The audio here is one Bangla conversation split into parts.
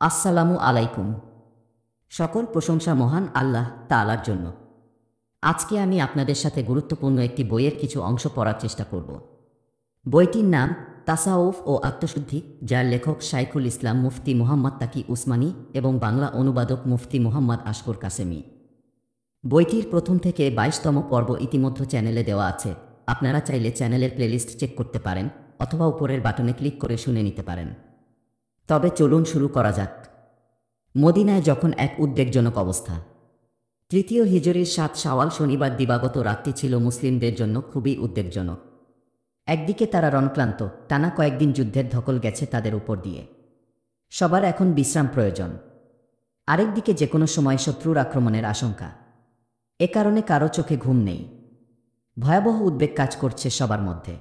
আসসালামু আলাইকুম। সকল প্রশংসা মহান আল্লাহ তাআলার জন্য। আজকে আমি আপনাদের সাথে গুরুত্বপূর্ণ একটি বইয়ের কিছু অংশ পড়ার চেষ্টা করব। বইটির নাম তাসাউফ ও আত্মশুদ্ধি, যার লেখক শাইখুল ইসলাম মুফতি মুহাম্মদ তাকি উসমানী এবং বাংলা অনুবাদক মুফতি মুহাম্মদ আশকর কাসেমি। বইটির প্রথম থেকে ২২তম পর্ব ইতিমধ্যে চ্যানেলে দেওয়া আছে। আপনারা চাইলে চ্যানেলের প্লেলিস্ট চেক করতে পারেন অথবা উপরের বাটনে ক্লিক করে শুনে নিতে পারেন। তবে চলুন শুরু করা যাক। মদিনায় যখন এক উদ্বেগজনক অবস্থা। তৃতীয় হিজরির ৭ শাওয়াল শনিবার দিবাগত রাতটি ছিল মুসলিমদের জন্য খুবই উদ্বেগজনক। একদিকে তারা রণক্লান্ত, টানা কয়েকদিন যুদ্ধের ধকল গেছে তাদের উপর দিয়ে। সবার এখন বিশ্রাম প্রয়োজন। আরেকদিকে যে কোনো সময় শত্রুর আক্রমণের আশঙ্কা। এ কারণে কারো চোখে ঘুম নেই। ভয়াবহ উদ্বেগ কাজ করছে সবার মধ্যে।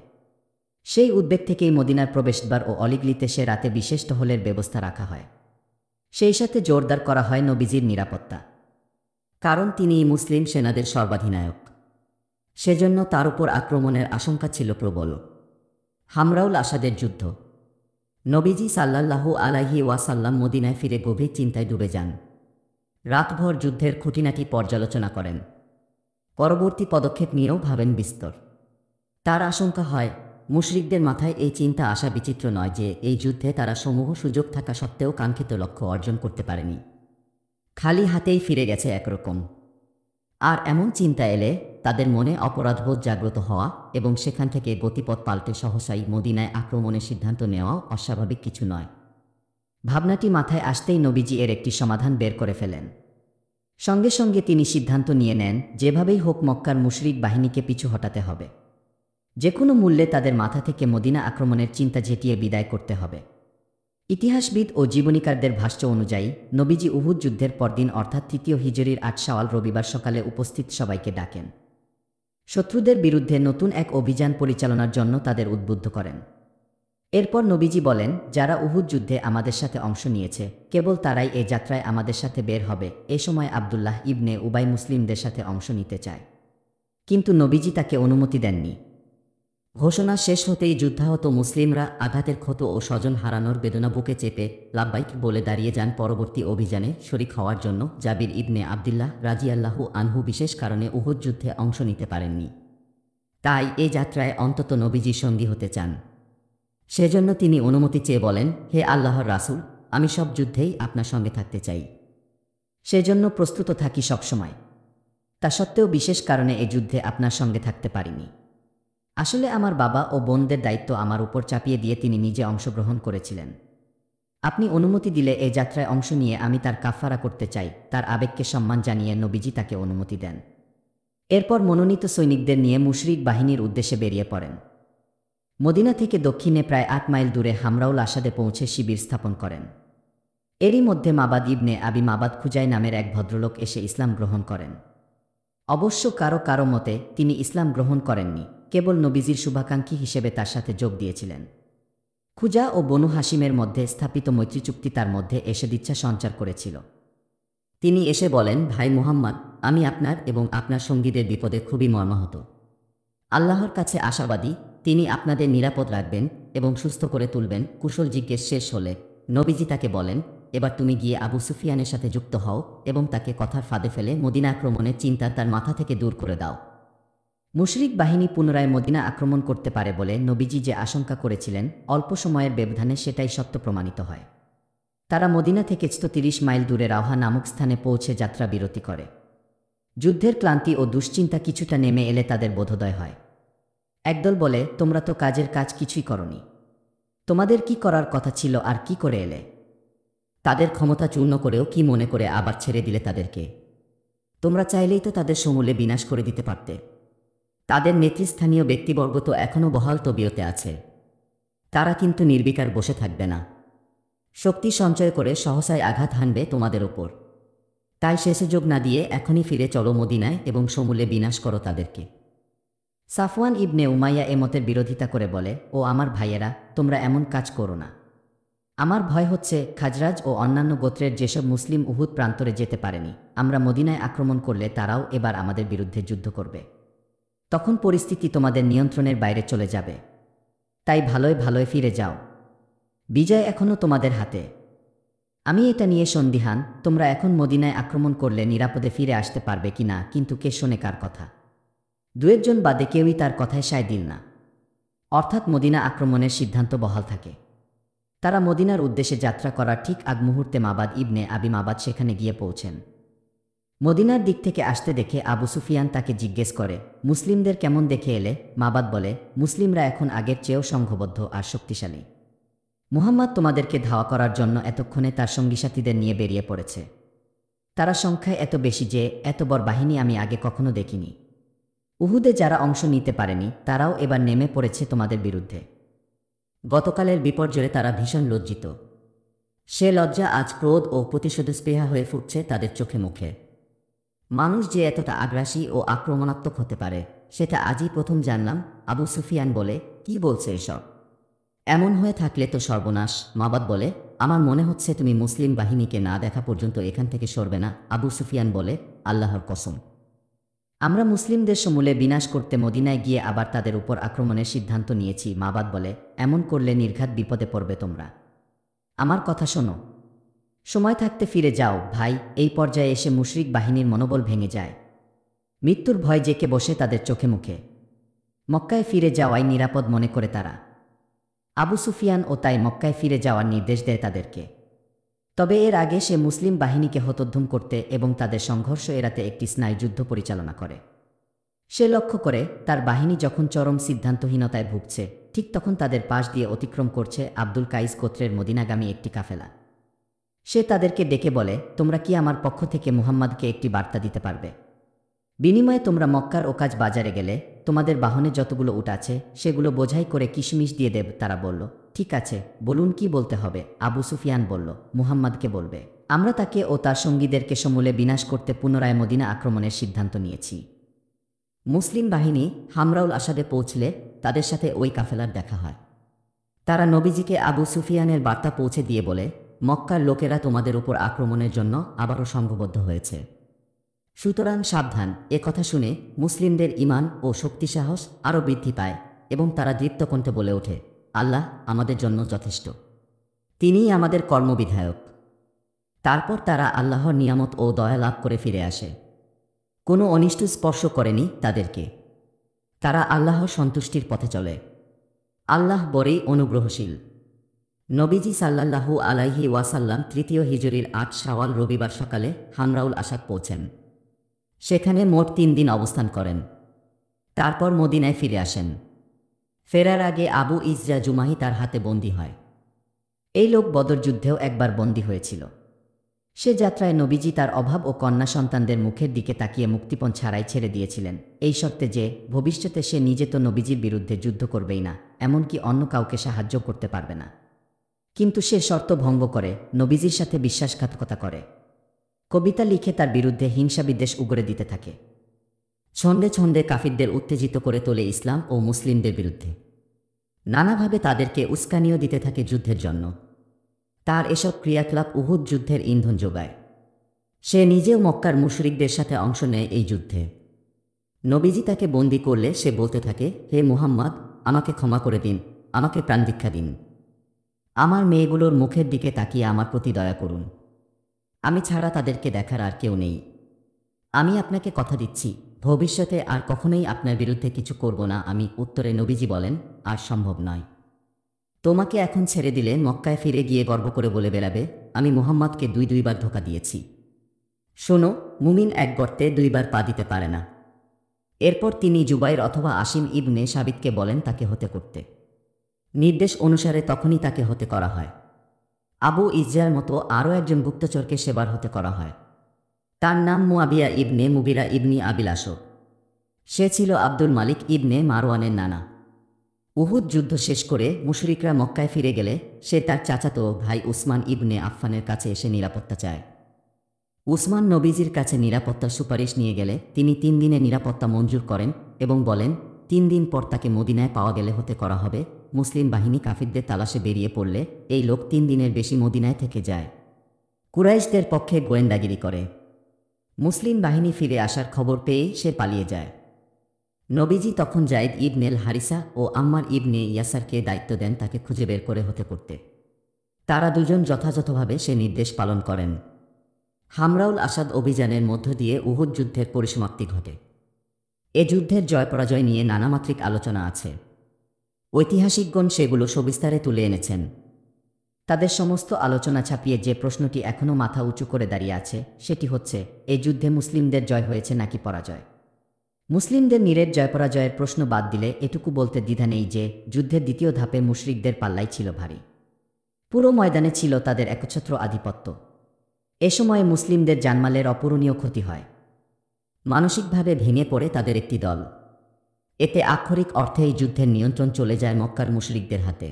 সেই উদ্বেগ থেকেই মদিনার প্রবেশদ্বার ও অলিগলিতে সে রাতে বিশেষ টহলের ব্যবস্থা রাখা হয়। সেই সাথে জোরদার করা হয় নবীজির নিরাপত্তা। কারণ তিনিই মুসলিম সেনাদের সর্বাধিনায়ক। সেজন্য তার উপর আক্রমণের আশঙ্কা ছিল প্রবল। হামরাউল আসাদের যুদ্ধ। নবীজি সাল্লাল্লাহু আলাইহি ওয়াসাল্লাম মদিনায় ফিরে গভীর চিন্তায় ডুবে যান। রাতভর যুদ্ধের খুঁটিনাটি পর্যালোচনা করেন। পরবর্তী পদক্ষেপ নিয়েও ভাবেন বিস্তর। তার আশঙ্কা হয়, মুশরিকদের মাথায় এই চিন্তা আসা বিচিত্র নয় যে এই যুদ্ধে তারা সমূহ সুযোগ থাকা সত্ত্বেও কাঙ্ক্ষিত লক্ষ্য অর্জন করতে পারেনি, খালি হাতেই ফিরে গেছে একরকম। আর এমন চিন্তা এলে তাদের মনে অপরাধবোধ জাগ্রত হওয়া এবং সেখান থেকে গতিপথ পাল্টে সহসাই মদিনায় আক্রমণের সিদ্ধান্ত নেওয়াও অস্বাভাবিক কিছু নয়। ভাবনাটি মাথায় আসতেই নবীজি এর একটি সমাধান বের করে ফেলেন। সঙ্গে সঙ্গে তিনি সিদ্ধান্ত নিয়ে নেন, যেভাবেই হোক মক্কার মুশরিক বাহিনীকে পিছু হটাতে হবে। যে কোনো মূল্যে তাদের মাথা থেকে মদিনা আক্রমণের চিন্তা ঝেঁটিয়ে বিদায় করতে হবে। ইতিহাসবিদ ও জীবনীকারদের ভাষ্য অনুযায়ী নবীজি উহুদ যুদ্ধের পরদিন অর্থাৎ তৃতীয় হিজরির ৮ শাওয়াল রবিবার সকালে উপস্থিত সবাইকে ডাকেন। শত্রুদের বিরুদ্ধে নতুন এক অভিযান পরিচালনার জন্য তাদের উদ্বুদ্ধ করেন। এরপর নবীজি বলেন, যারা উহুদ যুদ্ধে আমাদের সাথে অংশ নিয়েছে কেবল তারাই এ যাত্রায় আমাদের সাথে বের হবে। এ সময় আবদুল্লাহ ইবনে উবাই মুসলিমদের সাথে অংশ নিতে চায়, কিন্তু নবীজি তাকে অনুমতি দেননি। ঘোষণা শেষ হতেই যুদ্ধাহত মুসলিমরা আঘাতের ক্ষত ও স্বজন হারানোর বেদনা বুকে চেপে লাব্বাইক বলে দাঁড়িয়ে যান। পরবর্তী অভিযানে শরিক হওয়ার জন্য জাবির ইবনে আবদুল্লাহ রাজিয়াল্লাহু আনহু বিশেষ কারণে উহুদ যুদ্ধে অংশ নিতে পারেননি। তাই এ যাত্রায় অন্তত নবীজির সঙ্গী হতে চান। সেজন্য তিনি অনুমতি চেয়ে বলেন, হে আল্লাহর রাসূল, আমি সব যুদ্ধেই আপনার সঙ্গে থাকতে চাই। সেজন্য প্রস্তুত থাকি সবসময়। তা সত্ত্বেও বিশেষ কারণে এ যুদ্ধে আপনার সঙ্গে থাকতে পারিনি। আসলে আমার বাবা ও বোনদের দায়িত্ব আমার উপর চাপিয়ে দিয়ে তিনি নিজে অংশগ্রহণ করেছিলেন। আপনি অনুমতি দিলে এ যাত্রায় অংশ নিয়ে আমি তার কাফারা করতে চাই। তার আবেগকে সম্মান জানিয়ে নবীজি তাকে অনুমতি দেন। এরপর মনোনীত সৈনিকদের নিয়ে মুশরিক বাহিনীর উদ্দেশ্যে বেরিয়ে পড়েন। মদিনা থেকে দক্ষিণে প্রায় ৮ মাইল দূরে হামরাউল আসাদে পৌঁছে শিবির স্থাপন করেন। এরই মধ্যে মাবাদ ইবনে আবি মাবাদ খুজাই নামের এক ভদ্রলোক এসে ইসলাম গ্রহণ করেন। অবশ্য কারো কারো মতে তিনি ইসলাম গ্রহণ করেননি, কেবল নবীজির শুভাকাঙ্ক্ষী হিসেবে তার সাথে যোগ দিয়েছিলেন। খুজা ও বনু হাসিমের মধ্যে স্থাপিত মৈত্রী চুক্তি তার মধ্যে এসেদিচ্ছা সঞ্চার করেছিল। তিনি এসে বলেন, ভাই মুহাম্মদ, আমি আপনার এবং আপনার সঙ্গীদের বিপদে খুবই মর্মাহত। আল্লাহর কাছে আশাবাদী তিনি আপনাদের নিরাপদ রাখবেন এবং সুস্থ করে তুলবেন। কুশল জিজ্ঞেস শেষ হলে নবীজি তাকে বলেন, এবার তুমি গিয়ে আবু সুফিয়ানের সাথে যুক্ত হও এবং তাকে কথার ফাঁদে ফেলে মদিনা আক্রমণের চিন্তা তার মাথা থেকে দূর করে দাও। মুশরিক বাহিনী পুনরায় মদিনা আক্রমণ করতে পারে বলে নবীজি যে আশঙ্কা করেছিলেন, অল্প সময়ের ব্যবধানে সেটাই সত্য প্রমাণিত হয়। তারা মদিনা থেকে ৩০ মাইল দূরে রাওহা নামক স্থানে পৌঁছে যাত্রা বিরতি করে। যুদ্ধের ক্লান্তি ও দুশ্চিন্তা কিছুটা নেমে এলে তাদের বোধোদয় হয়। একদল বলে, তোমরা তো কাজের কাজ কিছুই করনি, তোমাদের কি করার কথা ছিল আর কি করে এলে? তাদের ক্ষমতা চূর্ণ করেও কি মনে করে আবার ছেড়ে দিলে তাদেরকে? তোমরা চাইলেই তো তাদের সমূলে বিনাশ করে দিতে পারতে। তাদের নেতৃস্থানীয় ব্যক্তিবর্গ তো এখনও বহাল তবিয়তে আছে। তারা কিন্তু নির্বিকার বসে থাকবে না, শক্তি সঞ্চয় করে সহসায় আঘাত হানবে তোমাদের ওপর। তাই সে সুযোগ না দিয়ে এখনই ফিরে চলো মদিনায় এবং সমূলে বিনাশ করো তাদেরকে। সাফওয়ান ইবনে উমাইয়া এ মতের বিরোধিতা করে বলে, ও আমার ভাইয়েরা, তোমরা এমন কাজ করো না। আমার ভয় হচ্ছে খাজরাজ ও অন্যান্য গোত্রের যেসব মুসলিম উহুদ প্রান্তরে যেতে পারেনি, আমরা মদিনায় আক্রমণ করলে তারাও এবার আমাদের বিরুদ্ধে যুদ্ধ করবে। তখন পরিস্থিতি তোমাদের নিয়ন্ত্রণের বাইরে চলে যাবে। তাই ভালোয় ভালোয় ফিরে যাও, বিজয় এখনও তোমাদের হাতে। আমি এটা নিয়ে সন্দিহান, তোমরা এখন মদিনায় আক্রমণ করলে নিরাপদে ফিরে আসতে পারবে কিনা, কিন্তু কে শোনে কার কথা? দুয়েকজন বাদে কেউই তার কথায় সায় দিল না। অর্থাৎ মদিনা আক্রমণের সিদ্ধান্ত বহাল থাকে। তারা মদিনার উদ্দেশ্যে যাত্রা করার ঠিক আগ মুহূর্তে মাবাদ ইবনে আবি মাবাদ সেখানে গিয়ে পৌঁছেন। মদিনার দিক থেকে আসতে দেখে আবু সুফিয়ান তাকে জিজ্ঞেস করে, মুসলিমদের কেমন দেখে এলে? মাবাদ বলে, মুসলিমরা এখন আগের চেয়েও সংঘবদ্ধ আর শক্তিশালী। মুহাম্মদ তোমাদেরকে ধাওয়া করার জন্য এতক্ষণে তার সঙ্গীসাথীদের নিয়ে বেরিয়ে পড়েছে। তারা সংখ্যায় এত বেশি যে এত বড় বাহিনী আমি আগে কখনো দেখিনি। উহুদে যারা অংশ নিতে পারেনি তারাও এবার নেমে পড়েছে তোমাদের বিরুদ্ধে। গতকালের বিপর্যয়ে তারা ভীষণ লজ্জিত। সে লজ্জা আজ ক্রোধ ও প্রতিশোধস্পৃহা হয়ে ফুটছে তাদের চোখে মুখে। মানুষ যে এতটা আগ্রাসী ও আক্রমণাত্মক হতে পারে সেটা আজই প্রথম জানলাম। আবু সুফিয়ান বলে, কি বলছে এসব? এমন হয়ে থাকলে তো সর্বনাশ। মাবাদ বলে, আমার মনে হচ্ছে তুমি মুসলিম বাহিনীকে না দেখা পর্যন্ত এখান থেকে সরবে না। আবু সুফিয়ান বলে, আল্লাহর কসম, আমরা মুসলিমদের সমূলে বিনাশ করতে মদিনায় গিয়ে আবার তাদের উপর আক্রমণের সিদ্ধান্ত নিয়েছি। মাবাদ বলে, এমন করলে নির্ঘাত বিপদে পড়বে তোমরা। আমার কথা শোনো, সময় থাকতে ফিরে যাও ভাই। এই পর্যায়ে এসে মুশরিক বাহিনীর মনোবল ভেঙে যায়। মৃত্যুর ভয় জেঁকে বসে তাদের চোখে মুখে। মক্কায় ফিরে যাওয়াই নিরাপদ মনে করে তারা। আবু সুফিয়ান ও তাই মক্কায় ফিরে যাওয়ার নির্দেশ দেয় তাদেরকে। তবে এর আগে সে মুসলিম বাহিনীকে হতোদ্যম করতে এবং তাদের সংঘর্ষ এড়াতে একটি স্নায়ুযুদ্ধ পরিচালনা করে। সে লক্ষ্য করে তার বাহিনী যখন চরম সিদ্ধান্তহীনতায় ভুগছে, ঠিক তখন তাদের পাশ দিয়ে অতিক্রম করছে আব্দুল কাইস গোত্রের মদিনাগামী একটি কাফেলা। সে তাদেরকে ডেকে বলে, তোমরা কি আমার পক্ষ থেকে মুহাম্মদকে একটি বার্তা দিতে পারবে? বিনিময়ে তোমরা মক্কার ওকাজ বাজারে গেলে তোমাদের বাহনে যতগুলো উট আছে সেগুলো বোঝাই করে কিশমিশ দিয়ে দেব। তারা বলল, ঠিক আছে, বলুন কি বলতে হবে? আবু সুফিয়ান বলল, মুহাম্মদকে বলবে আমরা তাকে ও তার সঙ্গীদেরকে সমূলে বিনাশ করতে পুনরায় মদিনা আক্রমণের সিদ্ধান্ত নিয়েছি। মুসলিম বাহিনী হামরাউল আসাদে পৌঁছলে তাদের সাথে ওই কাফেলার দেখা হয়। তারা নবীজিকে আবু সুফিয়ানের বার্তা পৌঁছে দিয়ে বলে, মক্কার লোকেরা তোমাদের উপর আক্রমণের জন্য আবারও সংঘবদ্ধ হয়েছে, সুতরাং সাবধান। এ কথা শুনে মুসলিমদের ঈমান ও শক্তি সাহস আরও বৃদ্ধি পায় এবং তারা দীপ্তকণ্ঠে বলে ওঠে, আল্লাহ আমাদের জন্য যথেষ্ট, তিনিই আমাদের কর্মবিধায়ক। তারপর তারা আল্লাহর নিয়ামত ও দয়া লাভ করে ফিরে আসে। কোনো অনিষ্ট স্পর্শ করেনি তাদেরকে। তারা আল্লাহর সন্তুষ্টির পথে চলে। আল্লাহ বড়ই অনুগ্রহশীল। নবীজি সাল্লাল্লাহু আলাইহি ওয়াসাল্লাম তৃতীয় হিজরির ৮ শাওয়াল রবিবার সকালে হামরাউল আসাদ পৌঁছেন। সেখানে মোট ৩ দিন অবস্থান করেন। তারপর মদিনায় ফিরে আসেন। ফেরার আগে আবু ইসরা জুমাহি তার হাতে বন্দী হয়। এই লোক বদর যুদ্ধেও একবার বন্দী হয়েছিল। সে যাত্রায় নবীজি তার অভাব ও কন্যা সন্তানদের মুখের দিকে তাকিয়ে মুক্তিপণ ছাড়াই ছেড়ে দিয়েছিলেন, এই শর্তে যে ভবিষ্যতে সে নিজে তো নবীজির বিরুদ্ধে যুদ্ধ করবেই না, এমনকি অন্য কাউকে সাহায্য করতে পারবে না। কিন্তু সে শর্ত ভঙ্গ করে নবীজির সাথে বিশ্বাসঘাতকতা করে। কবিতা লিখে তার বিরুদ্ধে হিংসা বিদ্বেষ উগরে দিতে থাকে। ছন্দে ছন্দে কাফিরদের উত্তেজিত করে তোলে ইসলাম ও মুসলিমদের বিরুদ্ধে। নানাভাবে তাদেরকে উস্কানিও দিতে থাকে যুদ্ধের জন্য। তার এসব ক্রিয়াকলাপ উহুদ যুদ্ধের ইন্ধন যোগায়। সে নিজেও মক্কার মুশরিকদের সাথে অংশ নেয় এই যুদ্ধে। নবীজি তাকে বন্দী করলে সে বলতে থাকে, হে মুহাম্মদ, আমাকে ক্ষমা করে দিন, আমাকে প্রাণভিক্ষা দিন। আমার মেয়েগুলোর মুখের দিকে তাকিয়ে আমার প্রতি দয়া করুন। আমি ছাড়া তাদেরকে দেখার আর কেউ নেই। আমি আপনাকে কথা দিচ্ছি, ভবিষ্যতে আর কখনোই আপনার বিরুদ্ধে কিছু করব না আমি। উত্তরে নবীজি বলেন, আর সম্ভব নয়। তোমাকে এখন ছেড়ে দিলে মক্কায় ফিরে গিয়ে গর্ব করে বলে বেড়াবে, আমি মুহাম্মদকে দুইবার ধোঁকা দিয়েছি। শোনো, মুমিন এক গর্তে দুইবার পা দিতে পারে না। এরপর তিনি জুবাইর অথবা আসিম ইবনে সাবিতকে বলেন তাকে হতে করতে। নির্দেশ অনুসারে তখনই তাকে হতে করা হয়। আবু ইসরার মতো আরও একজন গুপ্তচরকে সেবার হতে করা হয়। তার নাম মুয়াবিয়া ইবনে মুগিরা ইবনি আবিল আসর। সে ছিল আব্দুল মালিক ইবনে মারওয়ানের নানা। উহুদ যুদ্ধ শেষ করে মুশরিকরা মক্কায় ফিরে গেলে সে তার চাচাতো ভাই উসমান ইবনে আফফানের কাছে এসে নিরাপত্তা চায়। উসমান নবীজির কাছে নিরাপত্তার সুপারিশ নিয়ে গেলে তিনি ৩ দিনের নিরাপত্তা মঞ্জুর করেন এবং বলেন ৩ দিন পর তাকে মদিনায় পাওয়া গেলে হতে করা হবে। মুসলিম বাহিনী কাফিরদের তালাশে বেরিয়ে পড়লে এই লোক ৩ দিনের বেশি মদিনায় থেকে যায়। কুরাইশদের পক্ষে গোয়েন্দাগিরি করে। মুসলিম বাহিনী ফিরে আসার খবর পেয়ে সে পালিয়ে যায়। নবীজি তখন যায়েদ ইবনেল হারিসা ও আম্মার ইবনে ইয়াসারকে দায়িত্ব দেন তাকে খুঁজে বের করে হতে করতে। তারা দুজন যথাযথভাবে সে নির্দেশ পালন করেন। হামরাউল আসাদ অভিযানের মধ্য দিয়ে উহুদ যুদ্ধের পরিসমাপ্তি ঘটে। এ যুদ্ধের জয় পরাজয় নিয়ে নানামাত্রিক আলোচনা আছে। ঐতিহাসিকগণ সেগুলো সবিস্তারে তুলে এনেছেন। তাদের সমস্ত আলোচনা ছাপিয়ে যে প্রশ্নটি এখনও মাথা উঁচু করে দাঁড়িয়ে আছে সেটি হচ্ছে, এই যুদ্ধে মুসলিমদের জয় হয়েছে নাকি পরাজয়। মুসলিমদের নিরেট জয় পরাজয়ের প্রশ্ন বাদ দিলে এটুকু বলতে দ্বিধা নেই যে যুদ্ধের দ্বিতীয় ধাপে মুশরিকদের পাল্লাই ছিল ভারী। পুরো ময়দানে ছিল তাদের একচ্ছত্র আধিপত্য। এ সময়ে মুসলিমদের জানমালের অপূরণীয় ক্ষতি হয়। মানসিকভাবে ভেঙে পড়ে তাদের একটি দল। এতে আক্ষরিক অর্থে এই যুদ্ধের নিয়ন্ত্রণ চলে যায় মক্কার মুশরিকদের হাতে।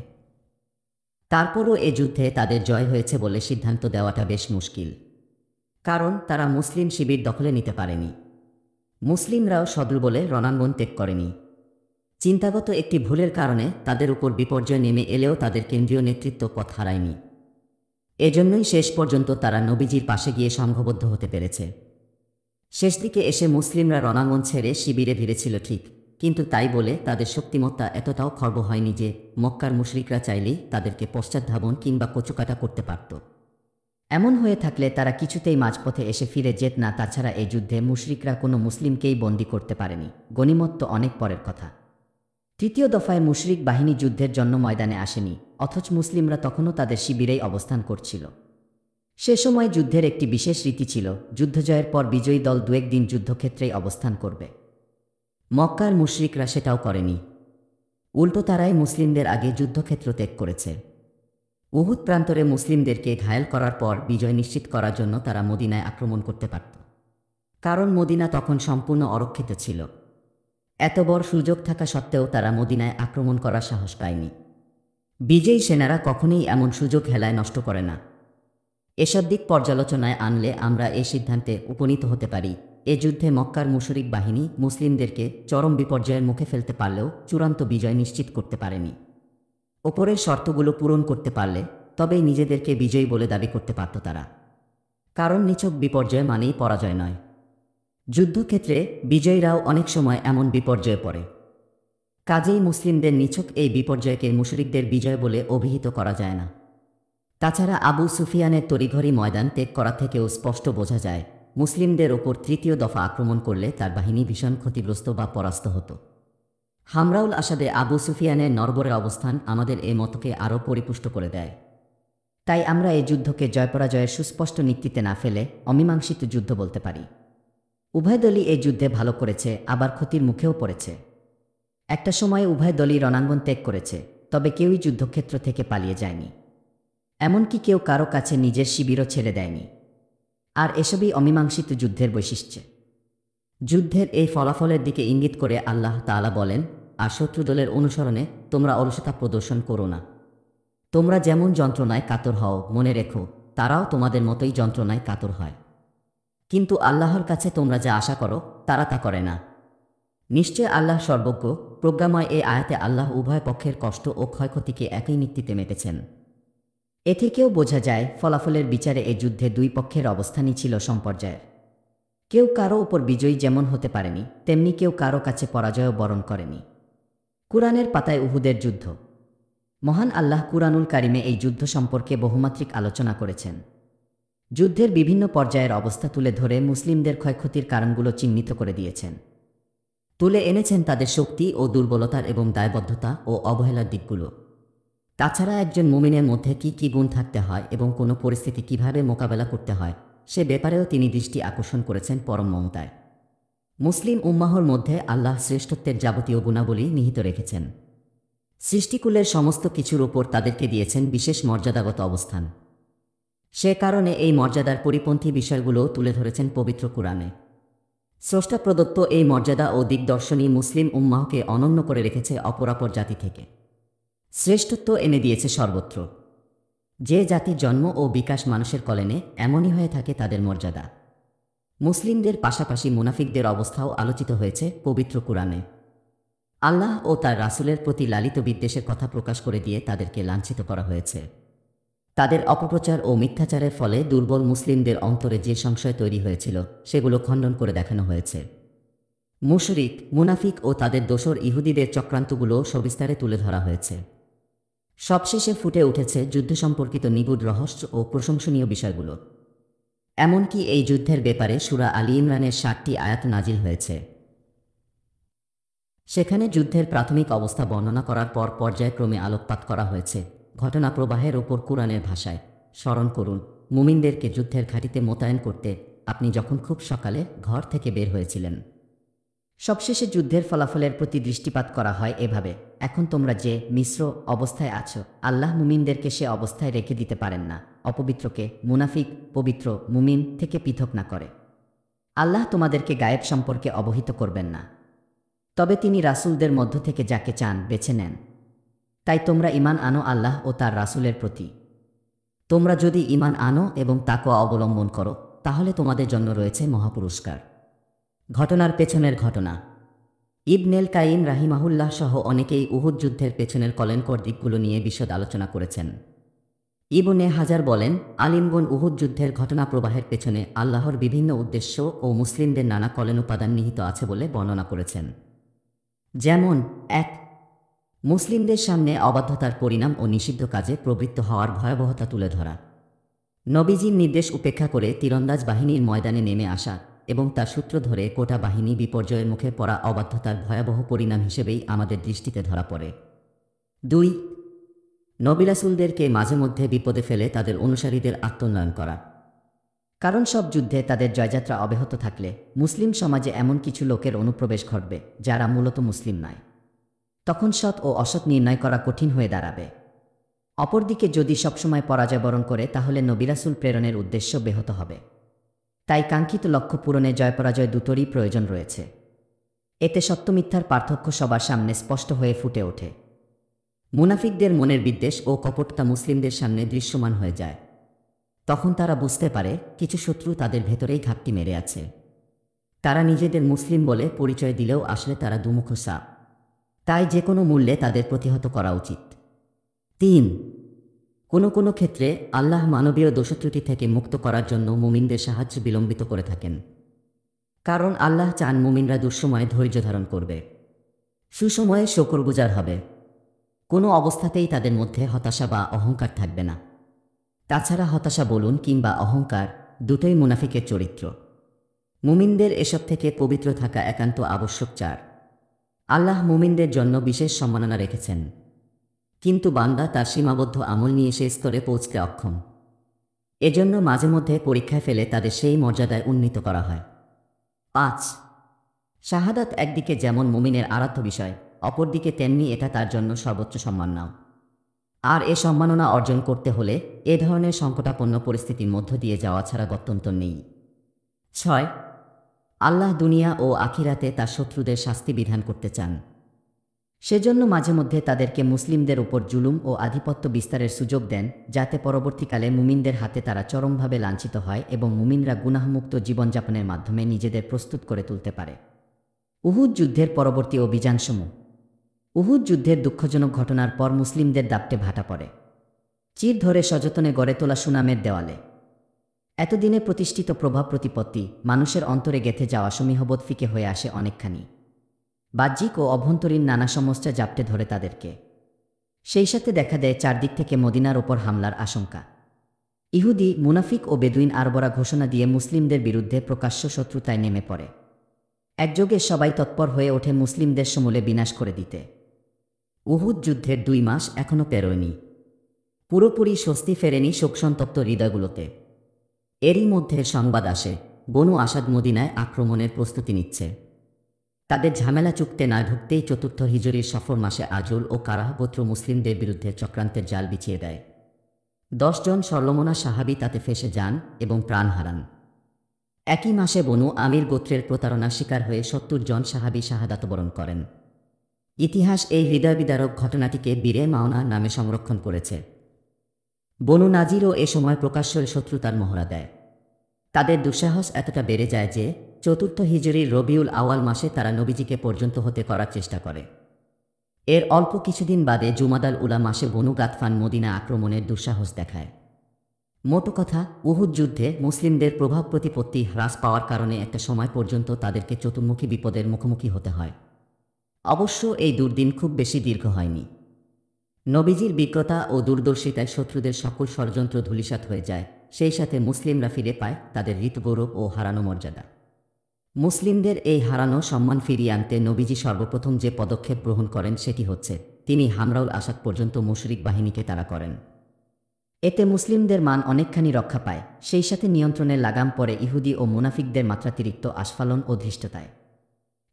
তারপরও এ যুদ্ধে তাদের জয় হয়েছে বলে সিদ্ধান্ত দেওয়াটা বেশ মুশকিল, কারণ তারা মুসলিম শিবির দখলে নিতে পারেনি। মুসলিমরাও সদলবলে রণাঙ্গন ত্যাগ করেনি। চিন্তাগত একটি ভুলের কারণে তাদের উপর বিপর্যয় নেমে এলেও তাদের কেন্দ্রীয় নেতৃত্ব পথ হারায়নি। এজন্যই শেষ পর্যন্ত তারা নবীজির পাশে গিয়ে সংঘবদ্ধ হতে পেরেছে। শেষ দিকে এসে মুসলিমরা রণাঙ্গন ছেড়ে শিবিরে ভিড়েছিল ঠিক, কিন্তু তাই বলে তাদের শক্তিমত্তা এতটাও খর্ব হয়নি যে মক্কার মুশরিকরা চাইলেই তাদেরকে পশ্চাৎধাবন কিংবা কচুকাটা করতে পারত। এমন হয়ে থাকলে তারা কিছুতেই মাঝপথে এসে ফিরে যেত না। তাছাড়া এই যুদ্ধে মুশরিকরা কোনো মুসলিমকেই বন্দী করতে পারেনি, গনিমত তো অনেক পরের কথা। তৃতীয় দফায় মুশরিক বাহিনী যুদ্ধের জন্য ময়দানে আসেনি, অথচ মুসলিমরা তখনও তাদের শিবিরেই অবস্থান করছিল। সে সময় যুদ্ধের একটি বিশেষ রীতি ছিল, যুদ্ধজয়ের পর বিজয়ী দল দুয়েক দিন যুদ্ধক্ষেত্রেই অবস্থান করবে। মক্কার মুশরিকরা সেটাও করেনি, উল্টো তারাই মুসলিমদের আগে যুদ্ধক্ষেত্র ত্যাগ করেছে। উহুদ প্রান্তরে মুসলিমদেরকে ঘায়েল করার পর বিজয় নিশ্চিত করার জন্য তারা মদিনায় আক্রমণ করতে পারত, কারণ মদিনা তখন সম্পূর্ণ অরক্ষিত ছিল। এত বড় সুযোগ থাকা সত্ত্বেও তারা মদিনায় আক্রমণ করার সাহস পায়নি। বিজয়ী সেনারা কখনোই এমন সুযোগ হেলায় নষ্ট করে না। এসব দিক পর্যালোচনায় আনলে আমরা এই সিদ্ধান্তে উপনীত হতে পারি, এ যুদ্ধে মক্কার মুশরিক বাহিনী মুসলিমদেরকে চরম বিপর্যয়ের মুখে ফেলতে পারলেও চূড়ান্ত বিজয় নিশ্চিত করতে পারেনি। ওপরের শর্তগুলো পূরণ করতে পারলে তবেই নিজেদেরকে বিজয়ী বলে দাবি করতে পারত তারা, কারণ নিছক বিপর্যয় মানেই পরাজয় নয়। যুদ্ধক্ষেত্রে বিজয়ীরাও অনেক সময় এমন বিপর্যয়ে পড়ে। কাজেই মুসলিমদের নিছক এই বিপর্যয়কে মুশরিকদের বিজয় বলে অভিহিত করা যায় না। তাছাড়া আবু সুফিয়ানের তড়িঘড়ি ময়দান ত্যাগ করা থেকেও স্পষ্ট বোঝা যায়, মুসলিমদের ওপর তৃতীয় দফা আক্রমণ করলে তার বাহিনী ভীষণ ক্ষতিগ্রস্ত বা পরাস্ত হতো। হামরাউল আসাদে আবু সুফিয়ানের নরবরে অবস্থান আমাদের এ মতকে আরও পরিপুষ্ট করে দেয়। তাই আমরা এই যুদ্ধকে জয়পরাজয়ের সুস্পষ্ট নিক্তিতে না ফেলে অমীমাংসিত যুদ্ধ বলতে পারি। উভয় দলই এই যুদ্ধে ভালো করেছে, আবার ক্ষতির মুখেও পড়েছে। একটা সময়ে উভয় দলই রণাঙ্গন ত্যাগ করেছে, তবে কেউই যুদ্ধক্ষেত্র থেকে পালিয়ে যায়নি। এমনকি কেউ কারো কাছে নিজের শিবিরও ছেড়ে দেয়নি। আর এসবই অমীমাংসিত যুদ্ধের বৈশিষ্ট্য। যুদ্ধের এই ফলাফলের দিকে ইঙ্গিত করে আল্লাহ তাআলা বলেন, আর শত্রু দলের অনুসরণে তোমরা অলসতা প্রদর্শন করো না। তোমরা যেমন যন্ত্রণায় কাতর হও, মনে রেখো তারাও তোমাদের মতোই যন্ত্রণায় কাতর হয়। কিন্তু আল্লাহর কাছে তোমরা যা আশা করো তারা তা করে না। নিশ্চয় আল্লাহ সর্বজ্ঞ, প্রজ্ঞাময়। এই আয়াতে আল্লাহ উভয় পক্ষের কষ্ট ও ক্ষয়ক্ষতিকে একই নীতিতে মেপেছেন। এ থেকেও বোঝা যায় ফলাফলের বিচারে এই যুদ্ধে দুই পক্ষের অবস্থানই ছিল সমপর্যায়ের। কেউ কারো উপর বিজয়ী যেমন হতে পারেনি, তেমনি কেউ কারো কাছে পরাজয়ও বরণ করেনি। কুরআনের পাতায় উহুদের যুদ্ধ। মহান আল্লাহ কুরআনুল কারিমে এই যুদ্ধ সম্পর্কে বহুমাত্রিক আলোচনা করেছেন। যুদ্ধের বিভিন্ন পর্যায়ের অবস্থা তুলে ধরে মুসলিমদের ক্ষয়ক্ষতির কারণগুলো চিহ্নিত করে দিয়েছেন। তুলে এনেছেন তাদের শক্তি ও দুর্বলতার এবং দায়বদ্ধতা ও অবহেলার দিকগুলো। তাছাড়া একজন মুমিনের মধ্যে কী কী গুণ থাকতে হয় এবং কোনো পরিস্থিতি কিভাবে মোকাবেলা করতে হয় সে ব্যাপারেও তিনি দৃষ্টি আকর্ষণ করেছেন পরম মমতায়। মুসলিম উম্মাহর মধ্যে আল্লাহ শ্রেষ্ঠত্বের যাবতীয় গুণাবলী নিহিত রেখেছেন। সৃষ্টিকুলের সমস্ত কিছুর ওপর তাদেরকে দিয়েছেন বিশেষ মর্যাদাগত অবস্থান। সে কারণে এই মর্যাদার পরিপন্থী বিষয়গুলোও তুলে ধরেছেন পবিত্র কুরআনে। স্রষ্টা প্রদত্ত এই মর্যাদা ও দিকদর্শনই মুসলিম উম্মাহকে অনন্য করে রেখেছে অপরাপর জাতি থেকে। শ্রেষ্ঠত্ব এনে দিয়েছে সর্বত্র। যে জাতির জন্ম ও বিকাশ মানুষের কল্যাণে, এমনই হয়ে থাকে তাদের মর্যাদা। মুসলিমদের পাশাপাশি মুনাফিকদের অবস্থাও আলোচিত হয়েছে পবিত্র কুরআনে। আল্লাহ ও তার রাসূলের প্রতি লালিত বিদ্বেষের কথা প্রকাশ করে দিয়ে তাদেরকে লাঞ্ছিত করা হয়েছে। তাদের অপপ্রচার ও মিথ্যাচারের ফলে দুর্বল মুসলিমদের অন্তরে যে সংশয় তৈরি হয়েছিল সেগুলো খণ্ডন করে দেখানো হয়েছে। মুশরিক, মুনাফিক ও তাদের দোসর ইহুদিদের চক্রান্তগুলো সবিস্তারে তুলে ধরা হয়েছে। সবশেষে ফুটে উঠেছে যুদ্ধ সম্পর্কিত নিগূঢ় রহস্য ও প্রশংসনীয় বিষয়গুলো। এমনকি এই যুদ্ধের ব্যাপারে সূরা আলী ইমরানের ৭টি আয়াত নাজিল হয়েছে। সেখানে যুদ্ধের প্রাথমিক অবস্থা বর্ণনা করার পর পর্যায়ক্রমে আলোকপাত করা হয়েছে ঘটনা প্রবাহের ওপর কুরআনের ভাষায়। স্মরণ করুন, মুমিনদেরকে যুদ্ধের ঘাঁটিতে মোতায়েন করতে আপনি যখন খুব সকালে ঘর থেকে বের হয়েছিলেন। সবশেষে যুদ্ধের ফলাফলের প্রতি দৃষ্টিপাত করা হয় এভাবে: এখন তোমরা যে মিশ্র অবস্থায় আছো, আল্লাহ মুমিনদেরকে সে অবস্থায় রেখে দিতে পারেন না। অপবিত্রকে মুনাফিক, পবিত্র মুমিন থেকে পৃথক না করে। আল্লাহ তোমাদেরকে গায়েব সম্পর্কে অবহিত করবেন না, তবে তিনি রাসূলদের মধ্য থেকে যাকে চান বেছে নেন। তাই তোমরা ঈমান আনো আল্লাহ ও তার রাসূলের প্রতি। তোমরা যদি ঈমান আনো এবং তাকওয়া অবলম্বন করো, তাহলে তোমাদের জন্য রয়েছে মহাপুরস্কার। ঘটনার পেছনের ঘটনা। ইবনেল কাইম রাহিমাহুল্লাহ সহ অনেকেই উহুদ যুদ্ধের পেছনের কলঙ্কর দিকগুলো নিয়ে বিশদ আলোচনা করেছেন। ইবনে হাজার বলেন, আলিমগণ উহুদ যুদ্ধের ঘটনা প্রবাহের পেছনে আল্লাহর বিভিন্ন উদ্দেশ্য ও মুসলিমদের নানা কল্যাণ উপাদান নিহিত আছে বলে বর্ণনা করেছেন। যেমন ১. মুসলিমদের সামনে অবাধ্যতার পরিণাম ও নিষিদ্ধ কাজে প্রবৃত্ত হওয়ার ভয়াবহতা তুলে ধরা। নবীজির নির্দেশ উপেক্ষা করে তীরন্দাজ বাহিনীর ময়দানে নেমে আসা এবং তার সূত্র ধরে গোটা বাহিনী বিপর্যয়ের মুখে পড়া অবাধ্যতার ভয়াবহ পরিণাম হিসেবেই আমাদের দৃষ্টিতে ধরা পড়ে। ২. নবী রাসূলদেরকে মাঝে মধ্যে বিপদে ফেলে তাদের অনুসারীদের আত্মোন্নয়ন করা। কারণ সব যুদ্ধে তাদের জয়যাত্রা অব্যাহত থাকলে মুসলিম সমাজে এমন কিছু লোকের অনুপ্রবেশ ঘটবে যারা মূলত মুসলিম নয়। তখন সৎ ও অসৎ নির্ণয় করা কঠিন হয়ে দাঁড়াবে। অপরদিকে যদি সবসময় পরাজয় বরণ করে, তাহলে নবী রাসূল প্রেরণের উদ্দেশ্য ব্যাহত হবে। তাই কাঙ্ক্ষিত লক্ষ্য পূরণে জয় পরাজয় দুটোরই প্রয়োজন রয়েছে। এতে সত্য মিথ্যার পার্থক্য সবার সামনে স্পষ্ট হয়ে ফুটে ওঠে। মুনাফিকদের মনের বিদ্বেষ ও কপটতা মুসলিমদের সামনে দৃশ্যমান হয়ে যায়। তখন তারা বুঝতে পারে কিছু শত্রু তাদের ভেতরেই ঘাপটি মেরে আছে। তারা নিজেদের মুসলিম বলে পরিচয় দিলেও আসলে তারা দুমুখ সাপ। তাই যে কোনো মূল্যে তাদের প্রতিহত করা উচিত। ৩. কোনো ক্ষেত্রে আল্লাহ মানবীয় দোষত্রুটি থেকে মুক্ত করার জন্য মুমিনদের সাহায্য বিলম্বিত করে থাকেন। কারণ আল্লাহ চান মুমিনরা দুঃসময়ে ধৈর্য ধারণ করবে, সুসময়ে শুকরগুজার হবে। কোনো অবস্থাতেই তাদের মধ্যে হতাশা বা অহংকার থাকবে না। তাছাড়া হতাশা বলুন কিংবা অহংকার, দুটোই মুনাফিকের চরিত্র। মুমিনদের এসব থেকে পবিত্র থাকা একান্ত আবশ্যক। ৪. আল্লাহ মুমিনদের জন্য বিশেষ সম্মাননা রেখেছেন, কিন্তু বান্দা তার সীমাবদ্ধ আমল নিয়ে সে স্তরে পৌঁছতে অক্ষম। এজন্য মাঝে মধ্যে পরীক্ষায় ফেলে তাদের সেই মর্যাদায় উন্নীত করা হয়। ৫. শাহাদাত একদিকে যেমন মুমিনের আরাধ্য বিষয়, অপরদিকে তেমনি এটা তার জন্য সর্বোচ্চ সম্মাননাও। আর এ সম্মাননা অর্জন করতে হলে এ ধরনের সংকটাপন্ন পরিস্থিতির মধ্য দিয়ে যাওয়া ছাড়া গত্যন্তর নেই। ৬. আল্লাহ দুনিয়া ও আখিরাতে তার শত্রুদের শাস্তি বিধান করতে চান। সেজন্য মাঝে মধ্যে তাদেরকে মুসলিমদের উপর জুলুম ও আধিপত্য বিস্তারের সুযোগ দেন, যাতে পরবর্তীকালে মুমিনদের হাতে তারা চরমভাবে লাঞ্ছিত হয় এবং মুমিনরা গুনাহমুক্ত জীবনযাপনের মাধ্যমে নিজেদের প্রস্তুত করে তুলতে পারে। উহুদ যুদ্ধের পরবর্তী অভিযানসমূহ। উহুদ যুদ্ধের দুঃখজনক ঘটনার পর মুসলিমদের দাপটে ভাটা পড়ে। চির ধরে সযতনে গড়ে তোলা সুনামের দেওয়ালে এতদিনে প্রতিষ্ঠিত প্রভাব প্রতিপত্তি মানুষের অন্তরে গেঁথে যাওয়া সমীহবোধ ফিকে হয়ে আসে অনেকখানি। বাহ্যিক ও অভ্যন্তরীণ নানা সমস্যা জাপটে ধরে তাদেরকে। সেই সাথে দেখা দেয় চারদিক থেকে মদিনার ওপর হামলার আশঙ্কা। ইহুদি, মুনাফিক ও বেদুইন আরবরা ঘোষণা দিয়ে মুসলিমদের বিরুদ্ধে প্রকাশ্য শত্রুতায় নেমে পড়ে। একযোগে সবাই তৎপর হয়ে ওঠে মুসলিমদের সমূলে বিনাশ করে দিতে। উহুদ যুদ্ধের ২ মাস এখনও পেরোয়নি। পুরোপুরি স্বস্তি ফেরেনি শোকসন্তপ্ত হৃদয়গুলোতে। এরই মধ্যে সংবাদ আসে, বনু আসাদ মদিনায় আক্রমণের প্রস্তুতি নিচ্ছে। তাদের ঝামেলা চুকতে না ঢুকতেই চতুর্থ হিজরির সফর মাসে আজল ও কারাহ গোত্র মুসলিমদের বিরুদ্ধে চক্রান্তের জাল বিছিয়ে দেয়। ১০ জন সর্লমনা সাহাবী তাতে ফেঁসে যান এবং প্রাণ হারান। একই মাসে বনু আমির গোত্রের প্রতারণার শিকার হয়ে ৭০ জন সাহাবী শাহাদাত বরণ করেন। ইতিহাস এই হৃদয়বিদারক ঘটনাটিকে বীরে মাওনা নামে সংরক্ষণ করেছে। বনু নাজিরও এ সময় প্রকাশ্য শত্রুতার মহড়া দেয়। তাদের দুঃসাহস এতটা বেড়ে যায় যে চতুর্থ হিজরির রবিউল আওয়াল মাসে তারা নবীজিকে পর্যন্ত হতে করার চেষ্টা করে। এর অল্প কিছুদিন বাদে জুমাদাল উলা মাসে বনু গাতফান মদিনা আক্রমণের দুঃসাহস দেখায়। মোট কথা, উহুদ যুদ্ধে মুসলিমদের প্রভাব প্রতিপত্তি হ্রাস পাওয়ার কারণে একটা সময় পর্যন্ত তাদেরকে চতুর্মুখী বিপদের মুখোমুখি হতে হয়। অবশ্য এই দুর্দিন খুব বেশি দীর্ঘ হয়নি। নবীজির বিজ্ঞতা ও দূরদর্শিতায় শত্রুদের সকল ষড়যন্ত্র ধূলিসাৎ হয়ে যায়, সেই সাথে মুসলিমরা ফিরে পায় তাদের ঋতগৌরব ও হারানো মর্যাদা। মুসলিমদের এই হারানো সম্মান ফিরিয়ে আনতে নবীজি সর্বপ্রথম যে পদক্ষেপ গ্রহণ করেন সেটি হচ্ছে তিনি হামরাউল আসাদ পর্যন্ত মুশরিক বাহিনীকে তাড়া করেন। এতে মুসলিমদের মান অনেকখানি রক্ষা পায়, সেই সাথে নিয়ন্ত্রণের লাগাম পড়ে ইহুদি ও মুনাফিকদের মাত্রাতিরিক্ত আস্ফালন ও ধৃষ্টতায়।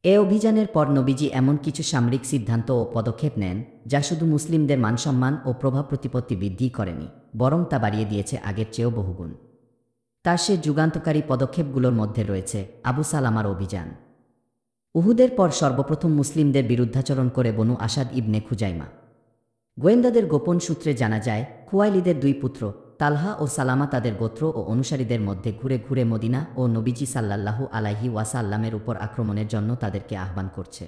এ অভিযানের পর নবীজি এমন কিছু সামরিক সিদ্ধান্ত ও পদক্ষেপ নেন যা শুধু মুসলিমদের মানসম্মান ও প্রভাব প্রতিপত্তি বৃদ্ধি করেনি, বরং তা বাড়িয়ে দিয়েছে আগের চেয়েও বহুগুণ। তার সে যুগান্তকারী পদক্ষেপগুলোর মধ্যে রয়েছে আবু সালামার অভিযান। উহুদের পর সর্বপ্রথম মুসলিমদের বিরুদ্ধাচরণ করে বনু আসাদ ইবনে খুজাইমা। গোয়েন্দাদের গোপন সূত্রে জানা যায় খুয়াইলিদের দুই পুত্র তালহা ও সালামা তাদের গোত্র ও অনুসারীদের মধ্যে ঘুরে ঘুরে মদিনা ও নবীজি সাল্লাল্লাহু আলাইহি ওয়াসাল্লামের উপর আক্রমণের জন্য তাদেরকে আহ্বান করছে।